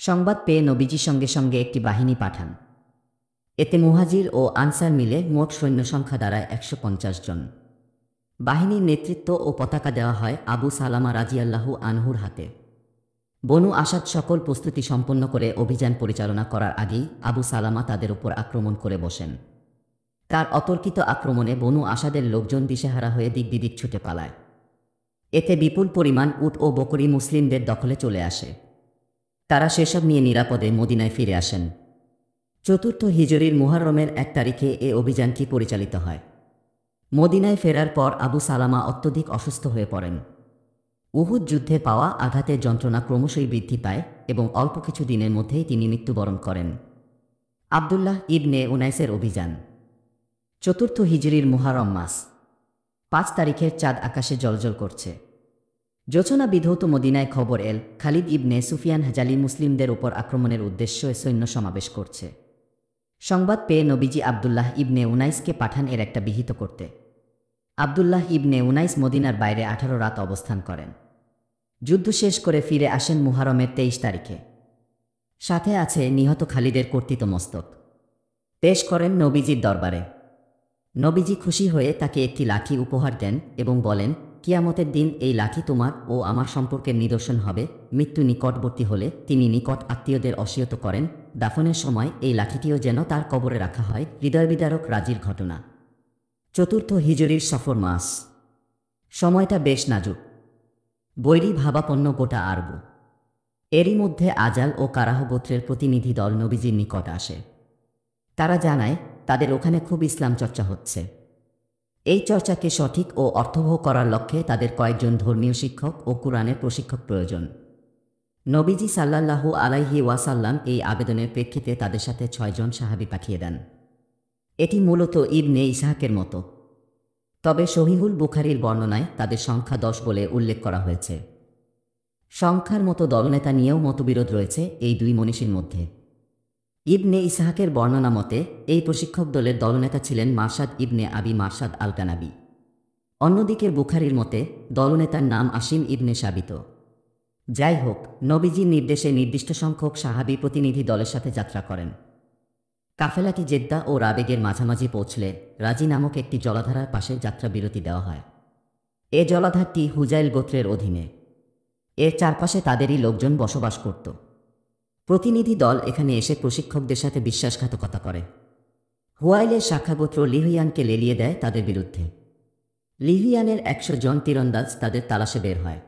সংবাদ পেয়ে নবীজি সঙ্গে সঙ্গে একটি বাহিনী পাঠান। এতে মুহাজির ও আনসার মিলে মোট সৈন্য সংখ্যা দাঁড়ায় ১৫০ জন। বাহিনীর নেতৃত্ব ও পতাকা দেওয়া হয় আবু সালামা রাজিয়াল্লাহু আনহুর হাতে। বনু আসাদ সকল প্রস্তুতি সম্পন্ন করে অভিযান পরিচালনা করার আগেই আবু সালামা তাদের উপর আক্রমণ করে বসেন। তার অতর্কিত আক্রমণে বনু আসাদের লোকজন দিশেহারা হয়ে দিক বিদিক ছুটে পালায়। এতে বিপুল পরিমাণ উট ও বকরি মুসলিমদের দখলে চলে আসে। তারা সেসব নিয়ে নিরাপদে মদিনায় ফিরে আসেন। চতুর্থ হিজরির মুহররমের ১ তারিখে এ অভিযানটি পরিচালিত হয়। মদিনায় ফেরার পর আবু সালামা অত্যধিক অসুস্থ হয়ে পড়েন। উহুদ যুদ্ধে পাওয়া আঘাতের যন্ত্রণা ক্রমশই বৃদ্ধি পায় এবং অল্প কিছু দিনের মধ্যেই তিনি মৃত্যুবরণ করেন। আবদুল্লাহ ইবনে উনাইসের অভিযান। চতুর্থ হিজরির মুহররম মাস ৫ তারিখের চাঁদ আকাশে জ্বলজ্বল করছে। জোছনা বিধৌত মদিনায় খবর এল খালিদ ইবনে সুফিয়ান হাজালি মুসলিমদের উপর আক্রমণের উদ্দেশ্যে সৈন্য সমাবেশ করছে। সংবাদ পেয়ে নবীজি আবদুল্লাহ ইবনে উনাইসকে পাঠান এর একটা বিহিত করতে। আবদুল্লাহ ইবনে উনাইস মদিনার বাইরে ১৮ রাত অবস্থান করেন। যুদ্ধ শেষ করে ফিরে আসেন মুহররমের ২৩ তারিখে। সাথে আছে নিহত খালিদের কর্তৃত মস্তক। পেশ করেন নবীজির দরবারে। নবীজি খুশি হয়ে তাকে একটি লাঠি উপহার দেন এবং বলেন, কিয়ামতের দিন এই লাঠি তোমার ও আমার সম্পর্কের নিদর্শন হবে। মৃত্যু নিকটবর্তী হলে তিনি নিকট আত্মীয়দের অসিয়ত করেন দাফনের সময় এই লাঠিটিও যেন তার কবরে রাখা হয়। হৃদয়বিদারক রাজির ঘটনা। চতুর্থ হিজরির সফর মাস। সময়টা বেশ নাজুক। বৈরী ভাবাপন্ন গোটা আরব। এরই মধ্যে আজাল ও কারাহ গোত্রের প্রতিনিধি দল নবীজির নিকট আসে। তারা জানায় তাদের ওখানে খুব ইসলাম চর্চা হচ্ছে। এই চর্চাকে সঠিক ও অর্থবহ করার লক্ষ্যে তাদের কয়েকজন ধর্মীয় শিক্ষক ও কুরআনের প্রশিক্ষক প্রয়োজন। নবীজি সাল্লাল্লাহু আলাইহি ওয়াসাল্লাম এই আবেদনের প্রেক্ষিতে তাদের সাথে ৬ জন সাহাবী পাঠিয়ে দেন। এটি মূলত ইবনে ইসহাকের মতো, তবে সহিহুল বুখারীর বর্ণনায় তাদের সংখ্যা ১০ বলে উল্লেখ করা হয়েছে। সংখ্যার মতো দলনেতা নিয়েও মতবিরোধ রয়েছে এই দুই মনীষীর মধ্যে। ইবনে ইসহাকের বর্ণনা মতে এই প্রশিক্ষক দলের দলনেতা ছিলেন মারসাদ ইবনে আবি মারসাদ আল কানাবি। অন্যদিকে বুখারীর মতে দলনেতার নাম আসিম ইবনে সাবিত। যাই হোক, নবীজির নির্দেশে নির্দিষ্ট সংখ্যক সাহাবী প্রতিনিধি দলের সাথে যাত্রা করেন। কাফেলাটি জেদ্দা ও রাবেগের মাঝামাঝি পৌঁছলে রাজি নামক একটি জলাধারার পাশে যাত্রা বিরতি দেওয়া হয়। এ জলাধারটি হুজাইল গোত্রের অধীনে। এর চারপাশে তাদেরই লোকজন বসবাস করত। প্রতিনিধি দল এখানে এসে প্রশিক্ষকদের সাথে বিশ্বাসঘাতকতা করে। হুয়াইলের শাখাগোত্র লিহিয়ানকে লেলিয়ে দেয় তাদের বিরুদ্ধে। লিহিয়ানের ১০০ জন তীরন্দাজ তাদের তালাশে বের হয়।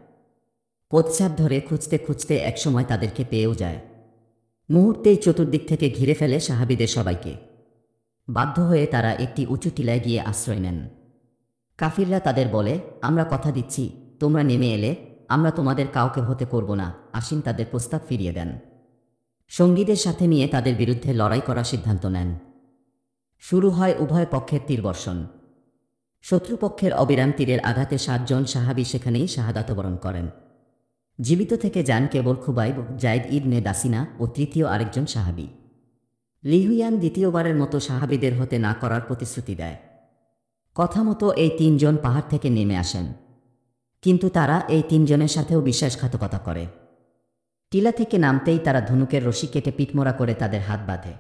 পথছাপ ধরে খুঁজতে খুঁজতে একসময় তাদেরকে পেয়েও যায়। মুহূর্তেই চতুর্দিক থেকে ঘিরে ফেলে সাহাবীদের সবাইকে। বাধ্য হয়ে তারা একটি উঁচু টিলায় গিয়ে আশ্রয় নেন। কাফিররা তাদের বলে, আমরা কথা দিচ্ছি তোমরা নেমে এলে আমরা তোমাদের কাউকে হতে করব না। আসিম তাদের প্রস্তাব ফিরিয়ে দেন। সঙ্গীদের সাথে নিয়ে তাদের বিরুদ্ধে লড়াই করার সিদ্ধান্ত নেন। শুরু হয় উভয় পক্ষের তীরবর্ষণ। শত্রুপক্ষের অবিরাম তীরের আঘাতে ৭ জন সাহাবী সেখানেই শাহাদাত বরণ করেন। জীবিত থেকে যান কেবল খুবাইব, জায়েদ ইবনে দাসিনা ও তৃতীয় আরেকজন সাহাবী। লিহিয়ান দ্বিতীয়বারের মতো সাহাবীদের হতে না করার প্রতিশ্রুতি দেয়। কথা মতো এই ৩ জন পাহাড় থেকে নেমে আসেন, কিন্তু তারা এই ৩ জনের সাথেও বিশ্বাসঘাতকতা করে। টিলা থেকে নামতেই তারা ধনুকের রশি কেটে পিঠমোড়া করে তাদের হাত বাঁধে।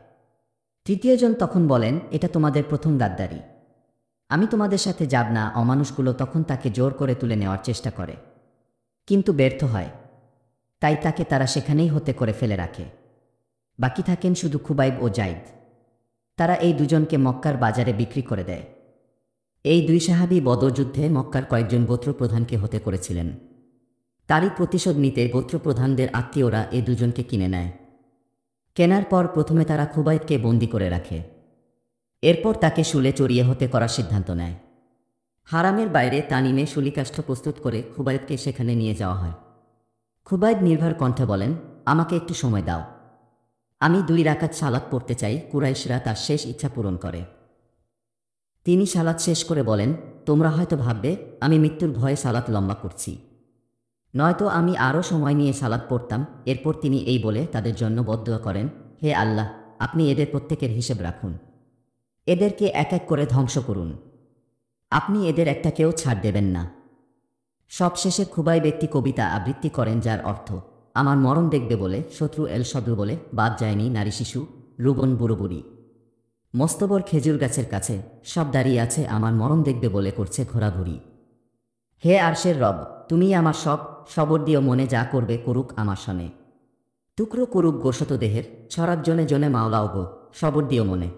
তৃতীয়জন তখন বলেন, এটা তোমাদের প্রথম গাদ্দারি, আমি তোমাদের সাথে যাব না। অমানুষগুলো তখন তাকে জোর করে তুলে নেওয়ার চেষ্টা করে, কিন্তু ব্যর্থ হয়। তাই তাকে তারা সেখানেই হতে করে ফেলে রাখে। বাকি থাকেন শুধু খুবাইব ও জাইদ। তারা এই দুজনকে মক্কার বাজারে বিক্রি করে দেয়। এই দুই সাহাবী বদর যুদ্ধে মক্কার কয়েকজন গোত্রপ্রধানকে হতে করেছিলেন। তারই প্রতিশোধ নিতে গোত্রপ্রধানদের আত্মীয়রা এই দুজনকে কিনে নেয়। কেনার পর প্রথমে তারা খুবাইবকে বন্দী করে রাখে। এরপর তাকে শুলে চড়িয়ে হতে করার সিদ্ধান্ত নেয়। হারামের বাইরে তানিমে শুলিকাষ্ঠ প্রস্তুত করে খুবাইবকে সেখানে নিয়ে যাওয়া হয়। খুবাইব নির্ভর কণ্ঠে বলেন, আমাকে একটু সময় দাও, আমি 2 রাকাত সালাত পড়তে চাই। কুরাইশরা তার শেষ ইচ্ছা পূরণ করে। তিনি সালাত শেষ করে বলেন, তোমরা হয়তো ভাববে আমি মৃত্যুর ভয়ে সালাত লম্বা করছি, নয়তো আমি আরও সময় নিয়ে সালাত পড়তাম। এরপর তিনি এই বলে তাদের জন্য বদদুয়া করেন, হে আল্লাহ, আপনি এদের প্রত্যেকের হিসেব রাখুন, এদেরকে এক এক করে ধ্বংস করুন, আপনি এদের একটাকেও ছাড় দেবেন না। সবশেষে খুবাইব একটি কবিতা আবৃত্তি করেন যার অর্থ, আমার মরণ দেখবে বলে শত্রু এল শত্রু বলে বাদ যায়নি নারী শিশু রুবন বুড়ো বুড়ি। মস্তবর খেজুর গাছের কাছে সব দাঁড়িয়ে আছে আমার মরণ দেখবে বলে করছে ঘোরাঘুরি। হে আরশের রব, তুমি আমার সব সবর দিও মনে যা করবে করুক আমার সনে। টুকরো করুক গোশত দেহের ছড়াক জনে জনে মাওলাও গো সবর দিও মনে।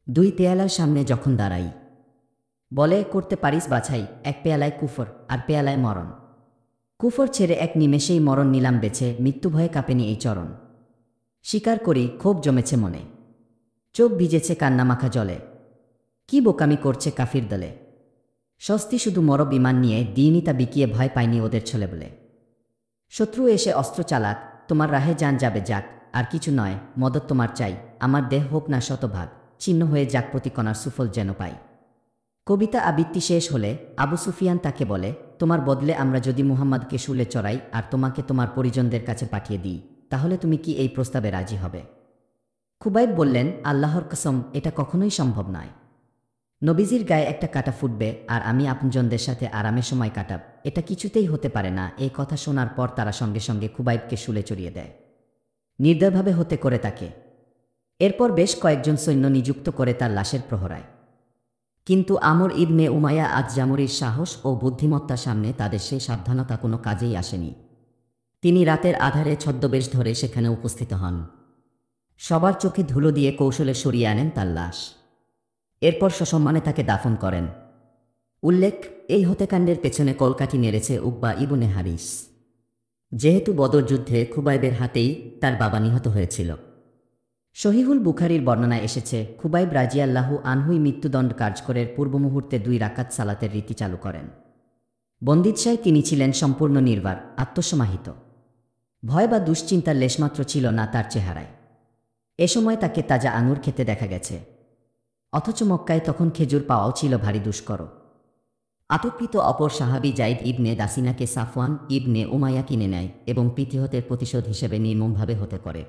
2 পেয়ালার সামনে যখন দাঁড়াই বলে করতে পারিস বাছাই, এক পেয়ালায় কুফর আর পেয়ালায় মরণ। কুফর ছেড়ে এক নিমেষেই মরণ নিলাম বেছে, মৃত্যু ভয়ে কাঁপেনি এই চরণ। স্বীকার করি ক্ষোভ জমেছে মনে, চোখ ভিজেছে কান্নামাখা জলে, কি বোকামি করছে কাফির দলে। স্বস্তি শুধু মর বিমান নিয়ে দিইনি তা বিকিয়ে ভয় পাইনি ওদের ছলে বলে। শত্রু এসে অস্ত্র চালাক তোমার রাহে যান যাবে যাক, আর কিছু নয় মদত তোমার চাই, আমার দেহ হোক না শতভাগ ছিন্ন হয়ে যাক প্রতিকণার সুফল যেন পাই। কবিতা আবৃত্তি শেষ হলে আবু সুফিয়ান তাকে বলে, তোমার বদলে আমরা যদি মুহাম্মদকে শুলে চড়াই আর তোমাকে তোমার পরিজনদের কাছে পাঠিয়ে দিই, তাহলে তুমি কি এই প্রস্তাবে রাজি হবে? খুবাইব বললেন, আল্লাহর কসম, এটা কখনোই সম্ভব নয়। নবীজির গায়ে একটা কাঁটা ফুটবে আর আমি আপনজনদের সাথে আরামে সময় কাটাব, এটা কিছুতেই হতে পারে না। এই কথা শোনার পর তারা সঙ্গে সঙ্গে খুবাইবকে শুলে চড়িয়ে দেয়, নির্দয়ভাবে হতে করে তাকে। এরপর বেশ কয়েকজন সৈন্য নিযুক্ত করে তার লাশের প্রহরায়। কিন্তু আমর ইবনে উমাইয়া আজ-জামরির সাহস ও বুদ্ধিমত্তার সামনে তাদের সেই সাবধানতা কোনো কাজেই আসেনি। তিনি রাতের আধারে ছদ্মবেশ ধরে সেখানে উপস্থিত হন। সবার চোখে ধুলো দিয়ে কৌশলে সরিয়ে আনেন তার লাশ। এরপর সসম্মানে তাকে দাফন করেন। উল্লেখ, এই হত্যাকাণ্ডের পেছনে কলকাঠি নেড়েছে উকবা ইবনে হারিস। যেহেতু বদর যুদ্ধে খুবাইবের হাতেই তার বাবা নিহত হয়েছিল। সহিহুল বুখারীর বর্ণনায় এসেছে, খুবাইব রাজিয়াল্লাহু আনহুই মৃত্যুদণ্ড কার্যকরের পূর্ব মুহূর্তে 2 রাকাত সালাতের রীতি চালু করেন। বন্দিদশায় তিনি ছিলেন সম্পূর্ণ নির্বাক, আত্মসমাহিত। ভয় বা দুশ্চিন্তার লেশমাত্র ছিল না তার চেহারায়। এ সময় তাকে তাজা আঙুর খেতে দেখা গেছে, অথচ মক্কায় তখন খেজুর পাওয়াও ছিল ভারী দুষ্কর। আটককৃত অপর সাহাবী জাইদ ইবনে দাসিনাকে সাফওয়ান ইবনে উমাইয়া কিনে নেয় এবং পিতৃহতের প্রতিশোধ হিসেবে নির্মমভাবে হতে করে।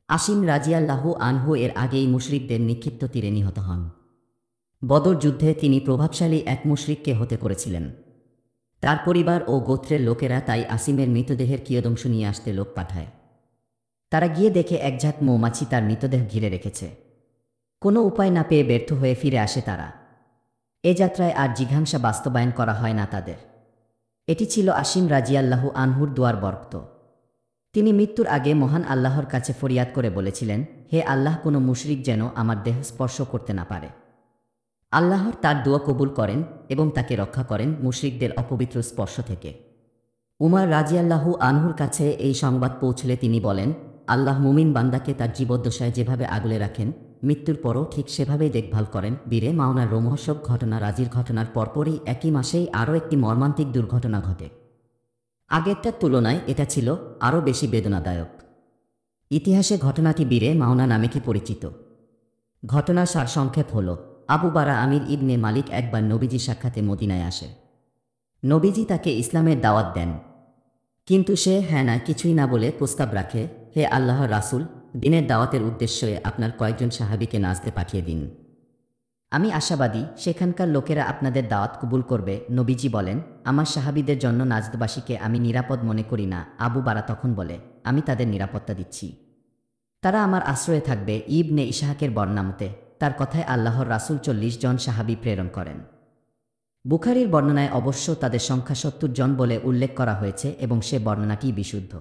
আসিম রাজিয়াল্লাহু আনহু এর আগেই মুশরিকদের নিক্ষিপ্ত তীরে নিহত হন। বদর যুদ্ধে তিনি প্রভাবশালী এক মুশরিককে হতে করেছিলেন। তার পরিবার ও গোত্রের লোকেরা তাই আসিমের মৃতদেহের কিয়দংশ নিয়ে আসতে লোক পাঠায়। তারা গিয়ে দেখে একঝাঁক মৌমাছি তার মৃতদেহ ঘিরে রেখেছে। কোনো উপায় না পেয়ে ব্যর্থ হয়ে ফিরে আসে তারা। এ যাত্রায় আর জিঘাংসা বাস্তবায়ন করা হয় না তাদের। এটি ছিল আসিম রাজিয়াল্লাহু আনহুর দুয়ার বরকত। তিনি মৃত্যুর আগে মহান আল্লাহর কাছে ফরিয়াদ করে বলেছিলেন, হে আল্লাহ, কোনো মুশরিক যেন আমার দেহ স্পর্শ করতে না পারে। আল্লাহর তার দোয়া কবুল করেন এবং তাকে রক্ষা করেন মুশরিকদের অপবিত্র স্পর্শ থেকে। উমর রাজিয়াল্লাহু আনহুর কাছে এই সংবাদ পৌঁছলে তিনি বলেন, আল্লাহ মুমিন বান্দাকে তার জীবদ্দশায় যেভাবে আগলে রাখেন, মৃত্যুর পরও ঠিক সেভাবেই দেখভাল করেন। বীরে মাওনার রোমহর্ষক ঘটনা রাজির ঘটনার পরপরই একই মাসেই আরও একটি মর্মান্তিক দুর্ঘটনা ঘটে। আগেরটার তুলনায় এটা ছিল আরও বেশি বেদনাদায়ক। ইতিহাসে ঘটনাটি বীরে মাওনা নামে কি পরিচিত। ঘটনার সারসংক্ষেপ হল, আবু বারা আমির ইবনে মালিক একবার নবীজি সাক্ষাতে মদিনায় আসে। নবীজি তাকে ইসলামের দাওয়াত দেন, কিন্তু সে হ্যাঁ না কিছুই না বলে প্রস্তাব রাখে, হে আল্লাহর রাসূল, দিনের দাওয়াতের উদ্দেশ্যে আপনার কয়েকজন সাহাবীকে নাজদে পাঠিয়ে দিন। আমি আশাবাদী সেখানকার লোকেরা আপনাদের দাওয়াত কবুল করবে। নবীজি বলেন, আমার সাহাবীদের জন্য নাজদবাসীকে আমি নিরাপদ মনে করি না। আবু বারা তখন বলে, আমি তাদের নিরাপত্তা দিচ্ছি, তারা আমার আশ্রয়ে থাকবে। ইবনে ইসহাকের বর্ণনামতে তার কথায় আল্লাহর রাসূল 40 জন সাহাবী প্রেরণ করেন। বুখারীর বর্ণনায় অবশ্য তাদের সংখ্যা 70 জন বলে উল্লেখ করা হয়েছে এবং সে বর্ণনাটি বিশুদ্ধ।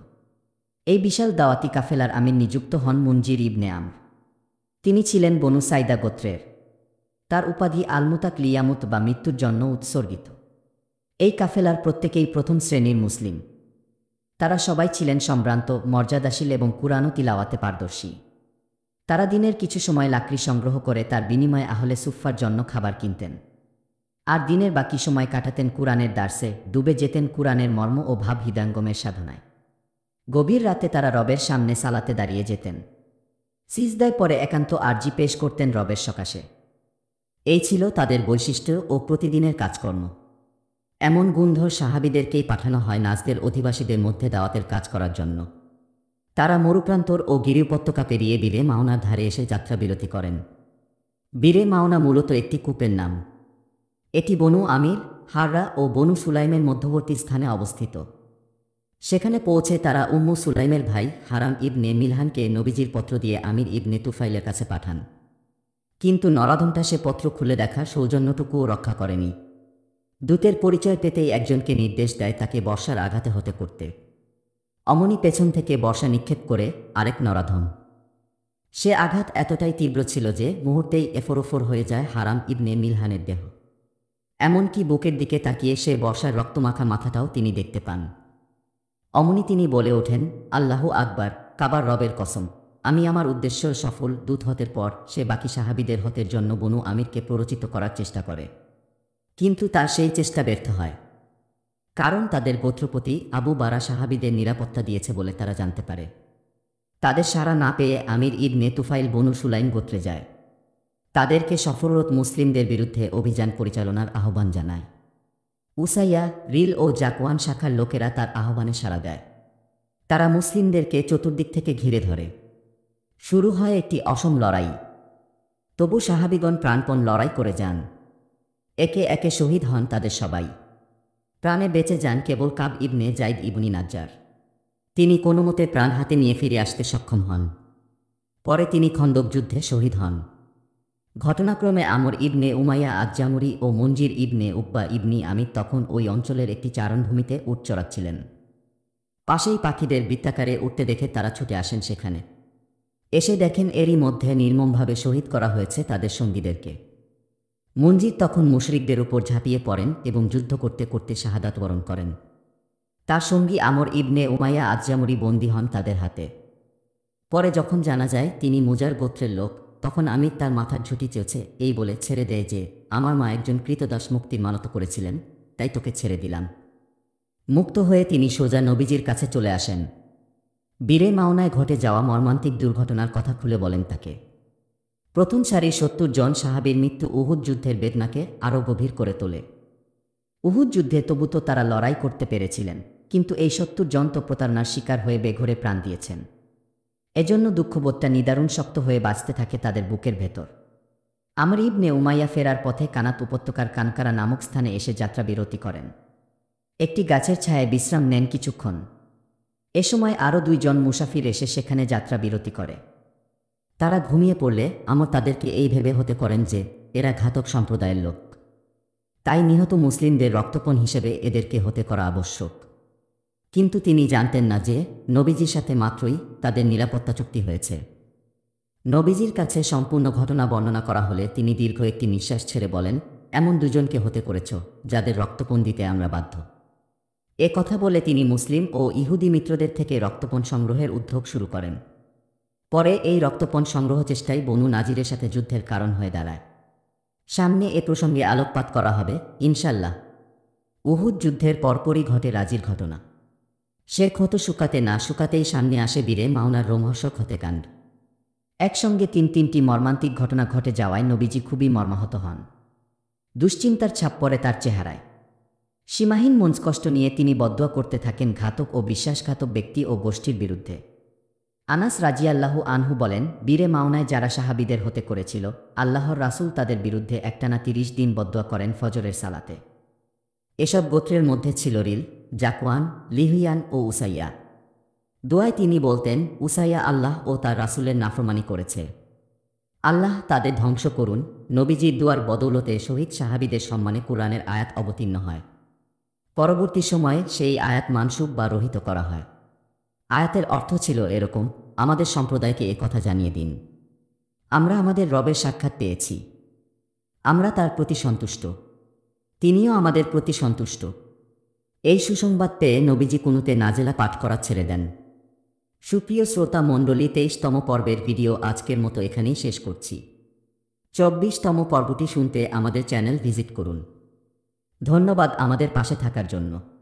এই বিশাল দাওয়াতি কাফেলার আমির নিযুক্ত হন মুনজির ইবনে আমর। তিনি ছিলেন বনু সাইদা গোত্রের। তার উপাধি আলমুতাক লিয়ামুত বা মৃত্যুর জন্য উৎসর্গিত। এই কাফেলার প্রত্যেকেই প্রথম শ্রেণীর মুসলিম। তারা সবাই ছিলেন সম্ভ্রান্ত, মর্যাদাশীল এবং কুরআন তিলাওয়াতে পারদর্শী। তারা দিনের কিছু সময় লাকড়ি সংগ্রহ করে তার বিনিময়ে আহলে সুফফার জন্য খাবার কিনতেন, আর দিনের বাকি সময় কাটাতেন কুরআনের দার্সে, ডুবে যেতেন কুরআনের মর্ম ও ভাব হৃদয়ঙ্গমের সাধনায়। গভীর রাতে তারা রবের সামনে সালাতে দাঁড়িয়ে যেতেন, সিজদায় পরে একান্ত আরজি পেশ করতেন রবের সকাশে। এই ছিল তাদের বৈশিষ্ট্য ও প্রতিদিনের কাজকর্ম। এমন গুণধর সাহাবীদেরকেই পাঠানো হয় নাজদের অধিবাসীদের মধ্যে দাওয়াতের কাজ করার জন্য। তারা মরুপ্রান্তর ও গিরি উপত্যকা পেরিয়ে বীরে মাওনার ধারে এসে যাত্রা বিরতি করেন। বীরে মাওনা মূলত একটি কূপের নাম। এটি বনু আমির, হাররা ও বনু সুলাইমের মধ্যবর্তী স্থানে অবস্থিত। সেখানে পৌঁছে তারা উম্মু সুলাইমের ভাই হারাম ইবনে মিলহানকে নবীজির পত্র দিয়ে আমির ইবনে তুফাইলের কাছে পাঠান। কিন্তু নরাধমটা সে পত্র খুলে দেখার সৌজন্যটুকুও রক্ষা করেনি। দূতের পরিচয় পেতেই একজনকে নির্দেশ দেয় তাকে বর্ষার আঘাতে হতে করতে। অমনি পেছন থেকে বর্ষা নিক্ষেপ করে আরেক নরাধম। সে আঘাত এতটাই তীব্র ছিল যে মুহূর্তেই এফোরোফোর হয়ে যায় হারাম ইবনে মিলহানের দেহ। এমনকি বুকের দিকে তাকিয়ে সে বর্ষার রক্তমাখা মাথাটাও তিনি দেখতে পান। অমনি তিনি বলে ওঠেন, আল্লাহু আকবার, কাবার রবের কসম, আমি আমার উদ্দেশ্য সফল। দূত হতের পর সে বাকি সাহাবীদের হতের জন্য বনু আমিরকে প্ররোচিত করার চেষ্টা করে, কিন্তু তার সেই চেষ্টা ব্যর্থ হয়। কারণ তাদের গোত্রপতি আবু বারা সাহাবীদের নিরাপত্তা দিয়েছে বলে তারা জানতে পারে। তাদের সাড়া না পেয়ে আমির ইবনে তুফাইল বনু সুলাইম গোত্রে যায়। তাদেরকে সফররত মুসলিমদের বিরুদ্ধে অভিযান পরিচালনার আহ্বান জানায়। উসাইয়া, রিল ও জাকওয়ান শাখার লোকেরা তার আহ্বানে সাড়া দেয়। তারা মুসলিমদেরকে চতুর্দিক থেকে ঘিরে ধরে। শুরু হয় একটি অসম লড়াই। তবু সাহাবীগণ প্রাণপণ লড়াই করে যান। একে একে শহীদ হন তাদের সবাই। প্রাণে বেঁচে যান কেবল কাব ইবনে জাইদ ইবনি নাজ্জার। তিনি কোনোমতে প্রাণ হাতে নিয়ে ফিরে আসতে সক্ষম হন। পরে তিনি খন্দক যুদ্ধে শহীদ হন। ঘটনাক্রমে আমর ইবনে উমাইয়া আজ-জামুরি ও মঞ্জির ইবনে উকবা ইবনি আমির তখন ওই অঞ্চলের একটি চারণভূমিতে উট চড়াচ্ছিলেন। পাশেই পাখিদের বৃত্তাকারে উঠতে দেখে তারা ছুটে আসেন সেখানে। এসে দেখেন এরই মধ্যে নির্মমভাবে শহীদ করা হয়েছে তাদের সঙ্গীদেরকে। মঞ্জির তখন মুশরিকদের উপর ঝাঁপিয়ে পড়েন এবং যুদ্ধ করতে করতে শাহাদাত বরণ করেন। তার সঙ্গী আমর ইবনে উমাইয়া আজ-জামুরি বন্দী হন তাদের হাতে। পরে যখন জানা যায় তিনি মুজার গোত্রের লোক, তখন আমির তার মাথার ঝুঁটি চেয়েছে এই বলে ছেড়ে দেয় যে, আমার মা একজন কৃতদাস মুক্তির মানত করেছিলেন, তাই তোকে ছেড়ে দিলাম। মুক্ত হয়ে তিনি সোজা নবীজির কাছে চলে আসেন। বীরে মাওনায় ঘটে যাওয়া মর্মান্তিক দুর্ঘটনার কথা খুলে বলেন তাকে। প্রথম সারির ৭০ জন সাহাবীর মৃত্যু উহুদ যুদ্ধের বেদনাকে আরও গভীর করে তোলে। উহুদ যুদ্ধে তবু তো তারা লড়াই করতে পেরেছিলেন, কিন্তু এই ৭০ জন তো প্রতারণার শিকার হয়ে বেঘরে প্রাণ দিয়েছেন। এজন্য দুঃখবোধটা নিদারুণ শক্ত হয়ে বাঁচতে থাকে তাদের বুকের ভেতর। আমর ইবনে উমাইয়া ফেরার পথে কানাত উপত্যকার কানকারা নামক স্থানে এসে যাত্রা বিরতি করেন। একটি গাছের ছায়ায় বিশ্রাম নেন কিছুক্ষণ। এ সময় আরও ২ জন মুসাফির এসে সেখানে যাত্রা বিরতি করে। তারা ঘুমিয়ে পড়লে আমর তাদেরকে এই ভেবে হতে করেন যে এরা ঘাতক সম্প্রদায়ের লোক, তাই নিহত মুসলিমদের রক্তপণ হিসেবে এদেরকে হতে করা আবশ্যক। কিন্তু তিনি জানতেন না যে নবীজির সাথে মাত্রই তাদের নিরাপত্তা চুক্তি হয়েছে। নবীজির কাছে সম্পূর্ণ ঘটনা বর্ণনা করা হলে তিনি দীর্ঘ একটি নিঃশ্বাস ছেড়ে বলেন, এমন দুজনকে হতে করেছ যাদের রক্তপণ দিতে আমরা বাধ্য। এ কথা বলে তিনি মুসলিম ও ইহুদি মিত্রদের থেকে রক্তপণ সংগ্রহের উদ্যোগ শুরু করেন। পরে এই রক্তপণ সংগ্রহ চেষ্টাই বনু নাজিরের সাথে যুদ্ধের কারণ হয়ে দাঁড়ায়। সামনে এ প্রসঙ্গে আলোকপাত করা হবে ইনশাল্লাহ। উহুদ যুদ্ধের পরপরই ঘটে রাজির ঘটনা। সে ক্ষত শুকাতে না শুকাতেই সামনে আসে বীরে মাওনার রোমহর্ষক হত্যাকাণ্ড। একসঙ্গে তিনটি মর্মান্তিক ঘটনা ঘটে যাওয়ায় নবীজি খুবই মর্মাহত হন। দুশ্চিন্তার ছাপ পড়ে তার চেহারায়। সীমাহীন মনস্কষ্ট নিয়ে তিনি বদদোয়া করতে থাকেন ঘাতক ও বিশ্বাসঘাতক ব্যক্তি ও গোষ্ঠীর বিরুদ্ধে। আনাস রাজিয়াল্লাহু আনহু বলেন, বীরে মাওনায় যারা সাহাবীদের হতে করেছিল, আল্লাহর রাসূল তাদের বিরুদ্ধে একটানা ৩০ দিন বদদোয়া করেন ফজরের সালাতে। এসব গোত্রের মধ্যে ছিল রিল, জাকওয়ান, লিহিয়ান ও উসাইয়া। দোয়ায় তিনি বলতেন, উসাইয়া আল্লাহ ও তার রাসূলের নাফরমানি করেছে, আল্লাহ তাদের ধ্বংস করুন। নবীজির দোয়ার বদৌলতে শহীদ সাহাবীদের সম্মানে কুরআনের আয়াত অবতীর্ণ হয়। পরবর্তী সময়ে সেই আয়াত মানসুব বা রহিত করা হয়। আয়াতের অর্থ ছিল এরকম, আমাদের সম্প্রদায়কে এ কথা জানিয়ে দিন, আমরা আমাদের রবের সাক্ষাৎ পেয়েছি। আমরা তার প্রতি সন্তুষ্ট, তিনিও আমাদের প্রতি সন্তুষ্ট। এই সুসংবাদ পেয়ে নবীজি কুনুতে নাজেলা পাঠ করা ছেড়ে দেন। সুপ্রিয় শ্রোতা মণ্ডলী, 23তম পর্বের ভিডিও আজকের মতো এখানেই শেষ করছি। 24তম পর্বটি শুনতে আমাদের চ্যানেল ভিজিট করুন। ধন্যবাদ আমাদের পাশে থাকার জন্য।